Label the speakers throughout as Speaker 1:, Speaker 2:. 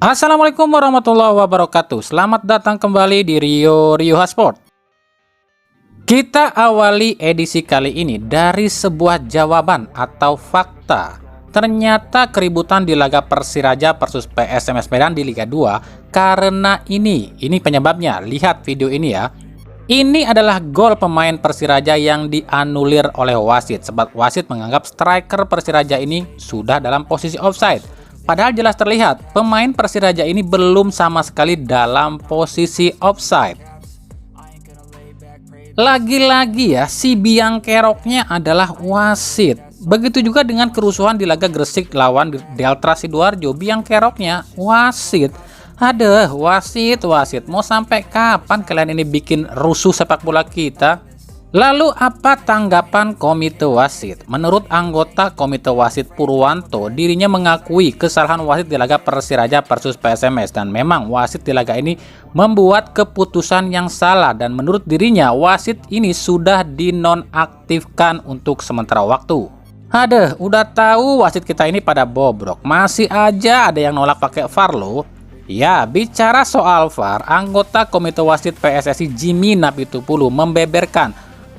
Speaker 1: Assalamualaikum warahmatullahi wabarakatuh. Selamat datang kembali di Rio Sport. Kita awali edisi kali ini dari sebuah jawaban atau fakta. Ternyata keributan di laga Persiraja versus PSMS Medan di Liga 2 karena ini penyebabnya. Lihat video ini ya. Ini adalah gol pemain Persiraja yang dianulir oleh wasit, sebab wasit menganggap striker Persiraja ini sudah dalam posisi offside. Padahal jelas terlihat pemain Persiraja ini belum sama sekali dalam posisi offside. Lagi-lagi ya, si biang keroknya adalah wasit. Begitu juga dengan kerusuhan di laga Gresik lawan Delta Sidoarjo, biang keroknya wasit. Aduh, wasit, mau sampai kapan kalian ini bikin rusuh sepak bola kita? Lalu apa tanggapan komite wasit? Menurut anggota komite wasit Purwanto, dirinya mengakui kesalahan wasit di laga Persiraja versus PSMS, dan memang wasit di laga ini membuat keputusan yang salah, dan menurut dirinya wasit ini sudah dinonaktifkan untuk sementara waktu. Aduh, udah tahu wasit kita ini pada bobrok, masih aja ada yang nolak pakai VAR loh. Ya, bicara soal VAR, anggota komite wasit PSSI Jimmy Napitupulu membeberkan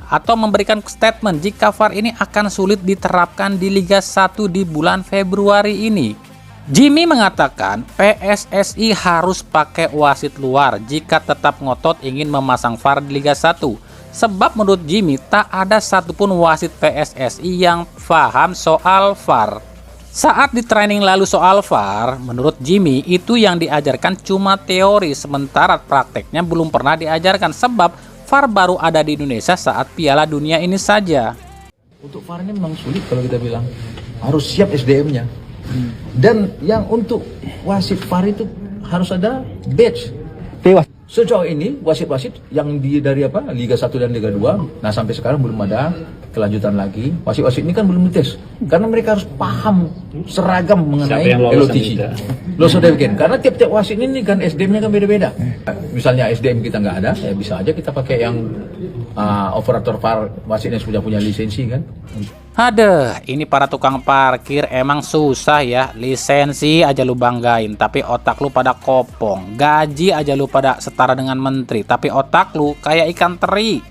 Speaker 1: atau memberikan statement jika VAR ini akan sulit diterapkan di Liga 1 di bulan Februari ini. Jimmy mengatakan PSSI harus pakai wasit luar jika tetap ngotot ingin memasang VAR di Liga 1. Sebab menurut Jimmy tak ada satupun wasit PSSI yang paham soal VAR. Saat di training lalu soal VAR, menurut Jimmy itu yang diajarkan cuma teori, sementara prakteknya belum pernah diajarkan, sebab VAR baru ada di Indonesia saat Piala Dunia ini saja.
Speaker 2: Untuk VAR ini memang sulit kalau kita bilang. Harus siap SDM-nya. Dan yang untuk wasit VAR itu harus ada badge. Sejauh ini wasit-wasit yang dari Liga 1 dan Liga 2, nah sampai sekarang belum ada kelanjutan lagi. Wasit-wasit ini kan belum dites. Karena mereka harus paham seragam mengenai LOTC. Karena tiap-tiap wasit ini kan SDM-nya kan beda-beda. Misalnya SDM kita nggak ada, ya bisa aja kita pakai yang operator VAR wasit yang sudah punya lisensi kan.
Speaker 1: Aduh, ini para tukang parkir emang susah ya. Lisensi aja lu banggain, tapi otak lu pada kopong. Gaji aja lu pada setara dengan menteri, tapi otak lu kayak ikan teri.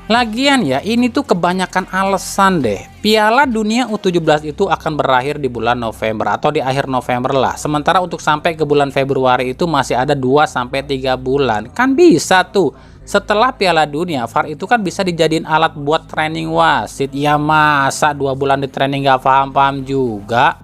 Speaker 1: Lagian ya, ini tuh kebanyakan alasan deh. Piala Dunia U17 itu akan berakhir di bulan November atau di akhir November lah. Sementara untuk sampai ke bulan Februari itu masih ada 2-3 bulan. Kan bisa tuh. Setelah Piala Dunia, VAR itu kan bisa dijadiin alat buat training wasit. Ya masa 2 bulan di training gak paham-paham juga?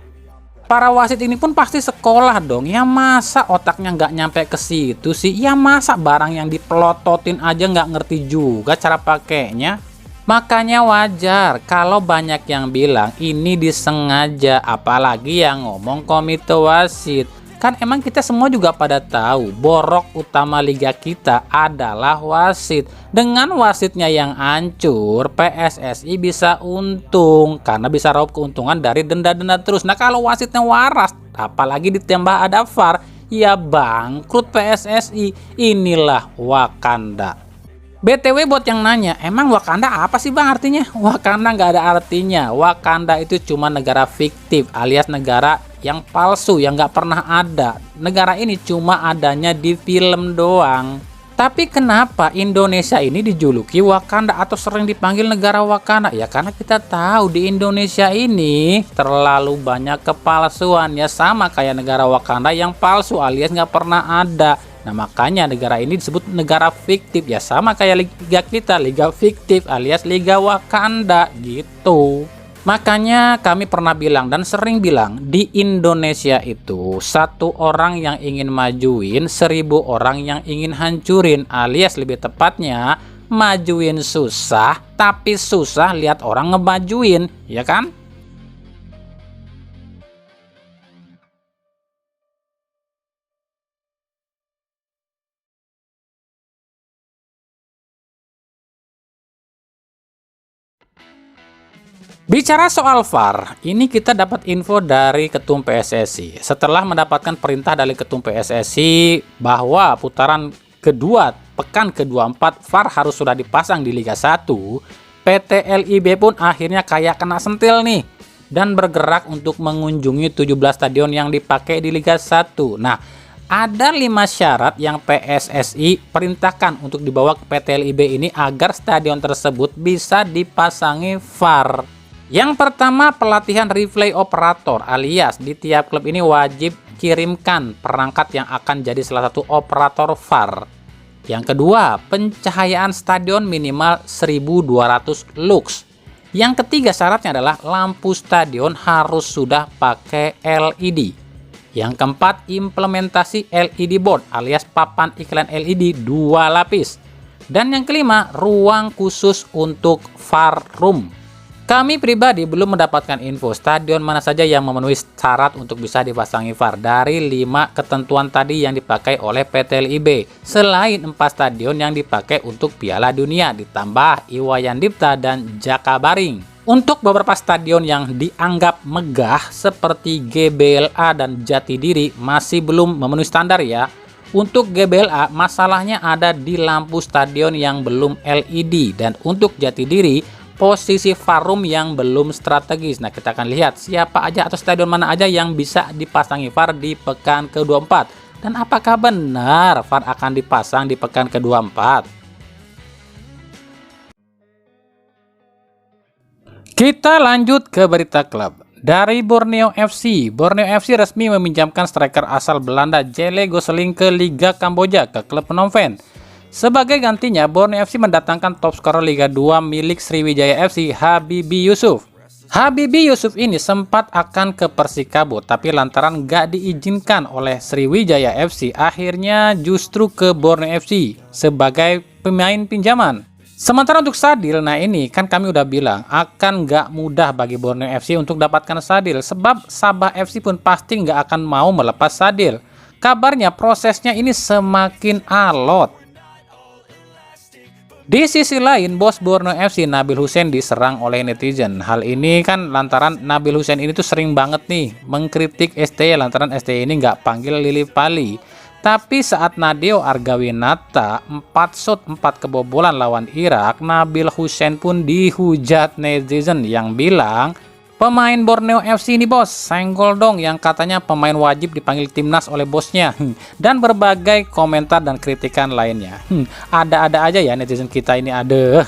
Speaker 1: Para wasit ini pun pasti sekolah dong. Ya masa otaknya nggak nyampe ke situ sih? Ya masa barang yang dipelototin aja nggak ngerti juga cara pakainya? Makanya wajar kalau banyak yang bilang ini disengaja, apalagi yang ngomong komite wasit. Kan emang kita semua juga pada tahu borok utama liga kita adalah wasit. Dengan wasitnya yang hancur, PSSI bisa untung karena bisa raup keuntungan dari denda-denda terus. Nah kalau wasitnya waras, apalagi ditambah ada VAR, ya bangkrut PSSI. Inilah Wakanda. BTW buat yang nanya, emang Wakanda apa sih bang artinya? Wakanda nggak ada artinya. Wakanda itu cuma negara fiktif alias negara yang palsu yang nggak pernah ada. Negara ini cuma adanya di film doang. Tapi kenapa Indonesia ini dijuluki Wakanda atau sering dipanggil negara Wakanda? Ya karena kita tahu di Indonesia ini terlalu banyak kepalsuan, ya sama kayak negara Wakanda yang palsu alias nggak pernah ada. Nah makanya negara ini disebut negara fiktif, ya sama kayak liga kita, liga fiktif alias liga Wakanda gitu. Makanya kami pernah bilang dan sering bilang, di Indonesia itu 1 orang yang ingin majuin, 1000 orang yang ingin hancurin, alias lebih tepatnya majuin susah tapi susah lihat orang ngebajuin, ya kan? Bicara soal VAR, ini kita dapat info dari Ketum PSSI. Setelah mendapatkan perintah dari Ketum PSSI bahwa putaran kedua, pekan ke-24 VAR harus sudah dipasang di Liga 1, PT LIB pun akhirnya kayak kena sentil nih dan bergerak untuk mengunjungi 17 stadion yang dipakai di Liga 1. Nah, Ada 5 syarat yang PSSI perintahkan untuk dibawa ke PT LIB ini agar stadion tersebut bisa dipasangi VAR. Yang pertama, pelatihan replay operator, alias di tiap klub ini wajib kirimkan perangkat yang akan jadi salah satu operator VAR. Yang kedua, pencahayaan stadion minimal 1200 lux. Yang ketiga syaratnya adalah lampu stadion harus sudah pakai LED. Yang keempat, implementasi LED board alias papan iklan LED 2 lapis. Dan yang kelima, ruang khusus untuk VAR room. Kami pribadi belum mendapatkan info stadion mana saja yang memenuhi syarat untuk bisa dipasangi VAR dari 5 ketentuan tadi yang dipakai oleh PT LIB, selain 4 stadion yang dipakai untuk Piala Dunia ditambah Iwayan Dipta dan Jakabaring. Untuk beberapa stadion yang dianggap megah seperti GBLA dan Jatidiri masih belum memenuhi standar ya. Untuk GBLA masalahnya ada di lampu stadion yang belum LED, dan untuk Jatidiri posisi VAR room yang belum strategis. Nah, kita akan lihat siapa aja atau stadion mana aja yang bisa dipasangi VAR di pekan ke-24, dan apakah benar VAR akan dipasang di pekan ke-24. Kita lanjut ke berita klub. Dari Borneo FC, Borneo FC resmi meminjamkan striker asal Belanda Jelle Gosling ke Liga Kamboja ke klub Phnom Penh. Sebagai gantinya, Borneo FC mendatangkan top skor Liga 2 milik Sriwijaya FC, Habibi Yusuf. Habibi Yusuf ini sempat akan ke Persikabo, tapi lantaran gak diizinkan oleh Sriwijaya FC, akhirnya justru ke Borneo FC sebagai pemain pinjaman. Sementara untuk Sadil, nah ini kan kami udah bilang akan gak mudah bagi Borneo FC untuk dapatkan Sadil, sebab Sabah FC pun pasti gak akan mau melepas Sadil. Kabarnya prosesnya ini semakin alot. Di sisi lain, bos Borneo FC Nabil Hussein diserang oleh netizen. Hal ini kan lantaran Nabil Hussein ini tuh sering banget nih mengkritik STY lantaran STY ini nggak panggil Lili Pali. Tapi saat Nadeo Argawinata 4 shot 4 kebobolan lawan Irak, Nabil Hussein pun dihujat netizen yang bilang, pemain Borneo FC ini bos, senggol dong, yang katanya pemain wajib dipanggil timnas oleh bosnya. Dan berbagai komentar dan kritikan lainnya. Ada-ada aja ya netizen kita ini, ada.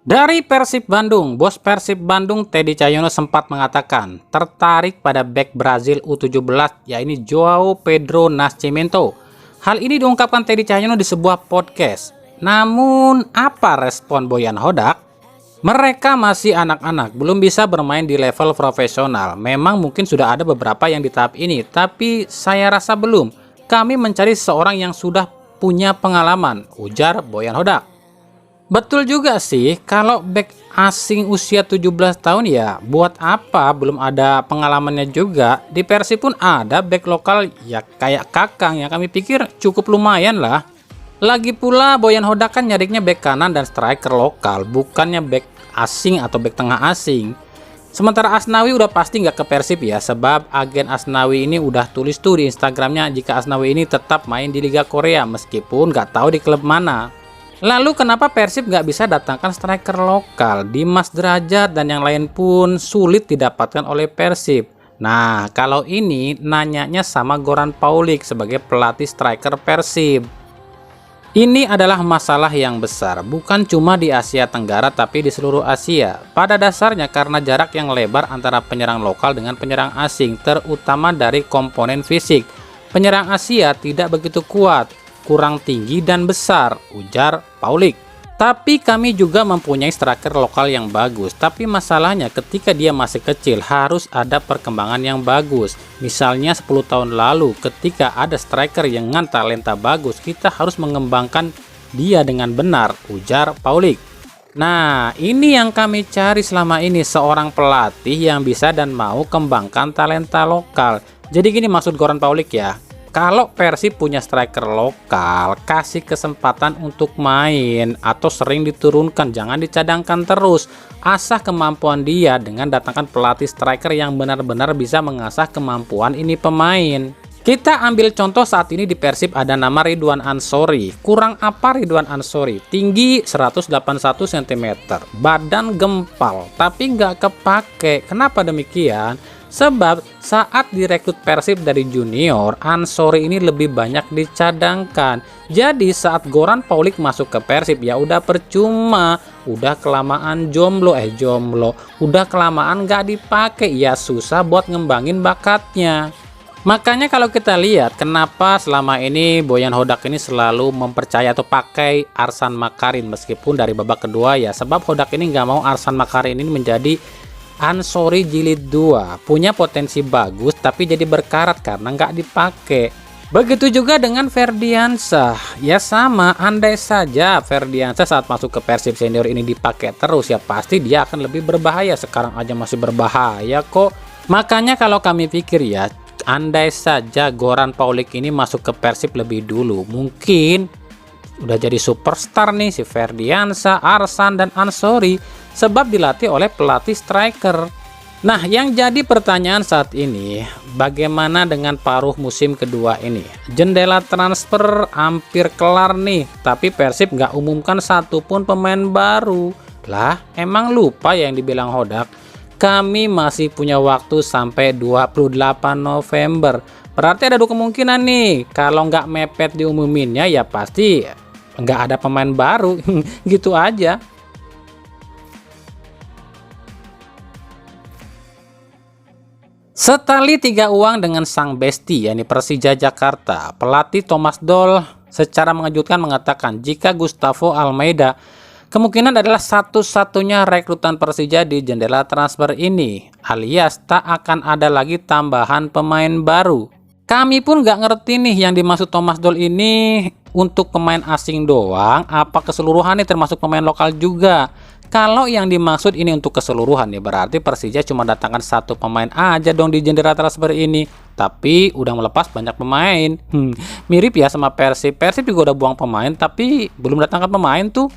Speaker 1: Dari Persib Bandung, bos Persib Bandung Teddy Cahyono sempat mengatakan tertarik pada bek Brazil U17, yaitu Joao Pedro Nascimento. Hal ini diungkapkan Teddy Cahyono di sebuah podcast. Namun, apa respon Boyan Hodak? Mereka masih anak-anak, belum bisa bermain di level profesional. Memang mungkin sudah ada beberapa yang di tahap ini, tapi saya rasa belum. Kami mencari seorang yang sudah punya pengalaman, ujar Boyan Hodak. Betul juga sih, kalau bek asing usia 17 tahun ya buat apa, belum ada pengalamannya juga. Di Persib pun ada bek lokal ya kayak Kakang yang kami pikir cukup lumayan lah. Lagi pula Boyan Hodak kan nyariknya bek kanan dan striker lokal, bukannya bek asing atau bek tengah asing. Sementara Asnawi udah pasti nggak ke Persib ya, sebab agen Asnawi ini udah tulis tuh di Instagramnya jika Asnawi ini tetap main di Liga Korea meskipun nggak tahu di klub mana. Lalu kenapa Persib nggak bisa datangkan striker lokal? Dimas Derajat dan yang lain pun sulit didapatkan oleh Persib. Nah, kalau ini nanyanya sama Goran Paulik sebagai pelatih striker Persib. Ini adalah masalah yang besar, bukan cuma di Asia Tenggara tapi di seluruh Asia. Pada dasarnya karena jarak yang lebar antara penyerang lokal dengan penyerang asing, terutama dari komponen fisik. Penyerang Asia tidak begitu kuat, kurang tinggi dan besar, ujar Paulik. Tapi kami juga mempunyai striker lokal yang bagus, tapi masalahnya ketika dia masih kecil harus ada perkembangan yang bagus. Misalnya 10 tahun lalu ketika ada striker yang dengan talenta bagus, kita harus mengembangkan dia dengan benar, ujar Paulik. Nah, ini yang kami cari selama ini, seorang pelatih yang bisa dan mau kembangkan talenta lokal. Jadi gini maksud Goran Paulik ya. Kalau Persib punya striker lokal, kasih kesempatan untuk main atau sering diturunkan, jangan dicadangkan terus. Asah kemampuan dia dengan datangkan pelatih striker yang benar-benar bisa mengasah kemampuan ini pemain. Kita ambil contoh saat ini di Persib ada nama Ridwan Ansori. Kurang apa Ridwan Ansori? Tinggi 181 cm, badan gempal, tapi nggak kepake. Kenapa demikian? Sebab saat direkrut Persib dari junior, Ansori ini lebih banyak dicadangkan. Jadi saat Goran Paulik masuk ke Persib ya udah percuma, udah kelamaan jomblo, udah kelamaan gak dipakai, ya susah buat ngembangin bakatnya. Makanya kalau kita lihat kenapa selama ini Boyan Hodak ini selalu mempercaya atau pakai Arsan Makarin meskipun dari babak kedua ya, sebab Hodak ini nggak mau Arsan Makarin ini menjadi Ansori jilid 2, punya potensi bagus tapi jadi berkarat karena nggak dipakai. Begitu juga dengan Ferdiansyah, ya sama, andai saja Ferdiansyah saat masuk ke Persib senior ini dipakai terus ya pasti dia akan lebih berbahaya. Sekarang aja masih berbahaya kok. Makanya kalau kami pikir ya, andai saja Goran Paulik ini masuk ke Persib lebih dulu, mungkin udah jadi superstar nih si Ferdiansyah, Arsan dan Ansori, sebab dilatih oleh pelatih striker. Nah, yang jadi pertanyaan saat ini, bagaimana dengan paruh musim kedua ini? Jendela transfer hampir kelar nih, tapi Persib nggak umumkan satupun pemain baru. Lah, emang lupa yang dibilang Hodak? Kami masih punya waktu sampai 28 November. Berarti ada dua kemungkinan nih, kalau nggak mepet diumuminnya ya pasti nggak ada pemain baru. Gitu aja. Setali tiga uang dengan sang besti yakni Persija Jakarta, pelatih Thomas Doll secara mengejutkan mengatakan jika Gustavo Almeida kemungkinan adalah satu-satunya rekrutan Persija di jendela transfer ini, alias tak akan ada lagi tambahan pemain baru. Kami pun nggak ngerti nih yang dimaksud Thomas Doll ini untuk pemain asing doang, apa keseluruhan nih termasuk pemain lokal juga. Kalau yang dimaksud ini untuk keseluruhan ya berarti Persija cuma datangkan satu pemain aja dong di jendela transfer ini. Tapi udah melepas banyak pemain. Mirip ya sama Persib. Persib juga udah buang pemain tapi belum datangkan pemain tuh.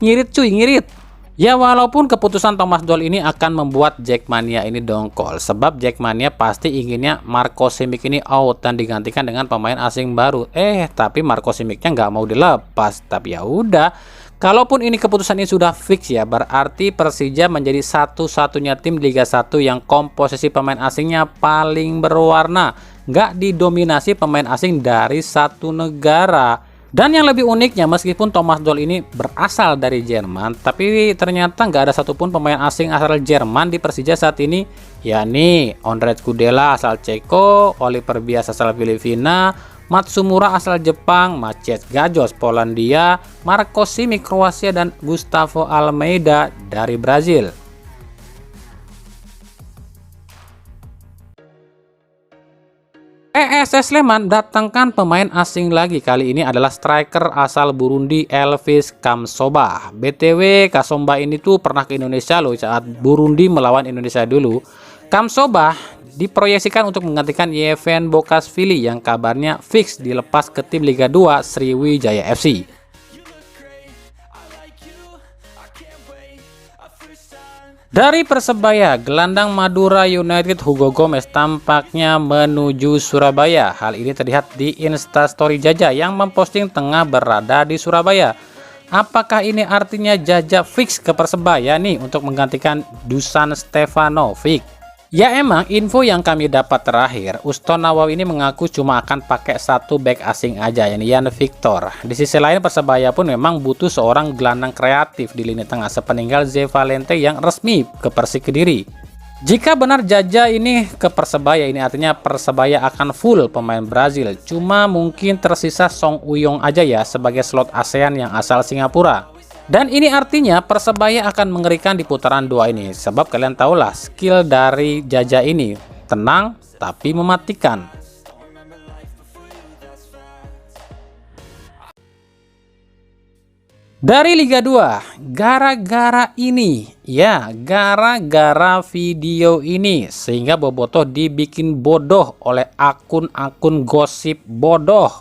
Speaker 1: Ngirit cuy, ngirit. Ya walaupun keputusan Thomas Doll ini akan membuat Jackmania ini dongkol. Sebab Jackmania pasti inginnya Marco Simic ini out dan digantikan dengan pemain asing baru. Tapi Marco Simicnya nggak mau dilepas. Tapi ya udah. Kalaupun ini keputusan ini sudah fix ya, berarti Persija menjadi satu-satunya tim Liga 1 yang komposisi pemain asingnya paling berwarna, nggak didominasi pemain asing dari satu negara. Dan yang lebih uniknya, meskipun Thomas Doll ini berasal dari Jerman, tapi ternyata nggak ada satupun pemain asing asal Jerman di Persija saat ini, yakni Ondrej Kudela asal Ceko, Oliver Bias asal Filipina, Matsumura asal Jepang, Maciej Gajos Polandia, Marco Simic Kroasia, dan Gustavo Almeida dari Brazil. PSS Sleman datangkan pemain asing lagi, kali ini adalah striker asal Burundi Elvis Kamsoba. BTW Kasomba ini tuh pernah ke Indonesia loh saat Burundi melawan Indonesia dulu. Kamsoba diproyeksikan untuk menggantikan Yeven Bokashvili yang kabarnya fix dilepas ke tim Liga 2 Sriwijaya FC. Dari Persebaya, gelandang Madura United Hugo Gomez tampaknya menuju Surabaya. Hal ini terlihat di Instastory Jaja yang memposting tengah berada di Surabaya. Apakah ini artinya Jaja fix ke Persebaya nih untuk menggantikan Dusan Stefanovic? Ya emang info yang kami dapat terakhir, Uston Nawawi ini mengaku cuma akan pakai satu back asing aja, yakni Yan Victor. Di sisi lain Persebaya pun memang butuh seorang gelandang kreatif di lini tengah sepeninggal Ze Valente yang resmi ke Persik Kediri. Jika benar Jaja ini ke Persebaya, ini artinya Persebaya akan full pemain Brazil. Cuma mungkin tersisa Song Uyong aja ya sebagai slot ASEAN yang asal Singapura. Dan ini artinya Persebaya akan mengerikan di putaran 2 ini. Sebab kalian tahulah skill dari Jaja ini tenang tapi mematikan. Dari Liga 2, gara-gara ini, ya gara-gara video ini sehingga Bobotoh dibikin bodoh oleh akun-akun gosip bodoh.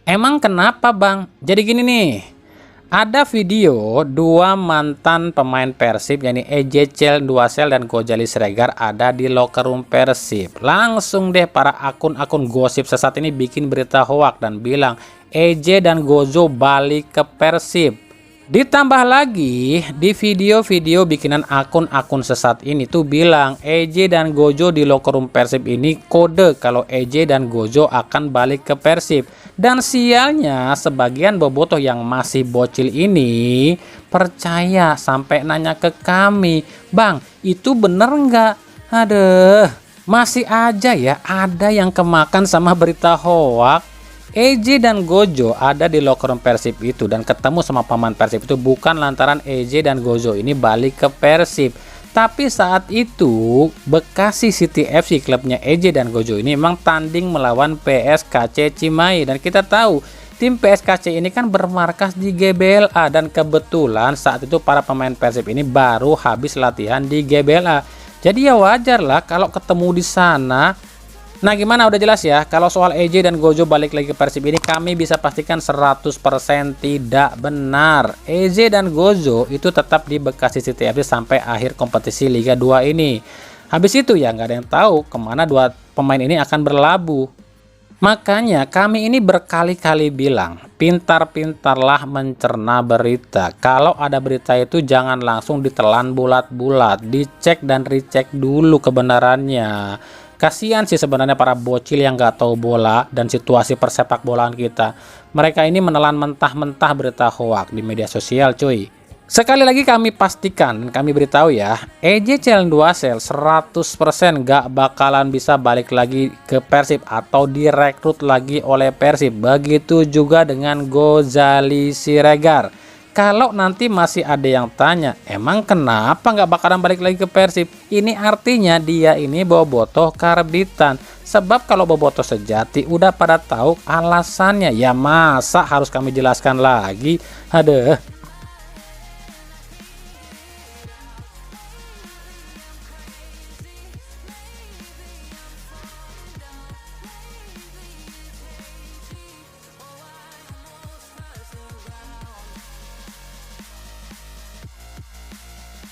Speaker 1: Emang kenapa bang? Jadi gini nih. Ada video dua mantan pemain Persib yakni Ejecel Duasel dan Gojali Sregar ada di locker room Persib. Langsung deh para akun-akun gosip sesat ini bikin berita hoak dan bilang Eje dan Gozo balik ke Persib. Ditambah lagi di video-video bikinan akun-akun sesat ini tuh bilang EJ dan Gojo di locker room Persib ini kode kalau EJ dan Gojo akan balik ke Persib. Dan sialnya sebagian bobotoh yang masih bocil ini percaya sampai nanya ke kami, "Bang, itu bener nggak?" Aduh, masih aja ya ada yang kemakan sama berita hoak. EJ dan Gojo ada di locker room Persib itu dan ketemu sama paman Persib itu bukan lantaran EJ dan Gojo ini balik ke Persib, tapi saat itu Bekasi City FC klubnya EJ dan Gojo ini memang tanding melawan PSKC Cimahi, dan kita tahu tim PSKC ini kan bermarkas di GBLA, dan kebetulan saat itu para pemain Persib ini baru habis latihan di GBLA. Jadi ya wajar lah kalau ketemu di sana. Nah gimana, udah jelas ya kalau soal EJ dan Gojo balik lagi ke Persib ini kami bisa pastikan 100% tidak benar. EJ dan Gojo itu tetap di Bekasi City FC sampai akhir kompetisi Liga 2 ini. Habis itu ya nggak ada yang tahu kemana dua pemain ini akan berlabuh. Makanya kami ini berkali-kali bilang, pintar-pintarlah mencerna berita. Kalau ada berita itu jangan langsung ditelan bulat-bulat, dicek dan recheck dulu kebenarannya. Kasihan sih sebenarnya para bocil yang nggak tahu bola dan situasi persepak bolaan kita. Mereka ini menelan mentah-mentah berita hoak di media sosial cuy. Sekali lagi kami pastikan, kami beritahu ya, EJ Celndwasel 100% nggak bakalan bisa balik lagi ke Persib atau direkrut lagi oleh Persib. Begitu juga dengan Gozali Siregar. Kalau nanti masih ada yang tanya, emang kenapa nggak bakalan balik lagi ke Persib? Ini artinya dia ini bobotoh karbitan. Sebab kalau bobotoh sejati udah pada tahu alasannya. Ya masa harus kami jelaskan lagi? Aduh.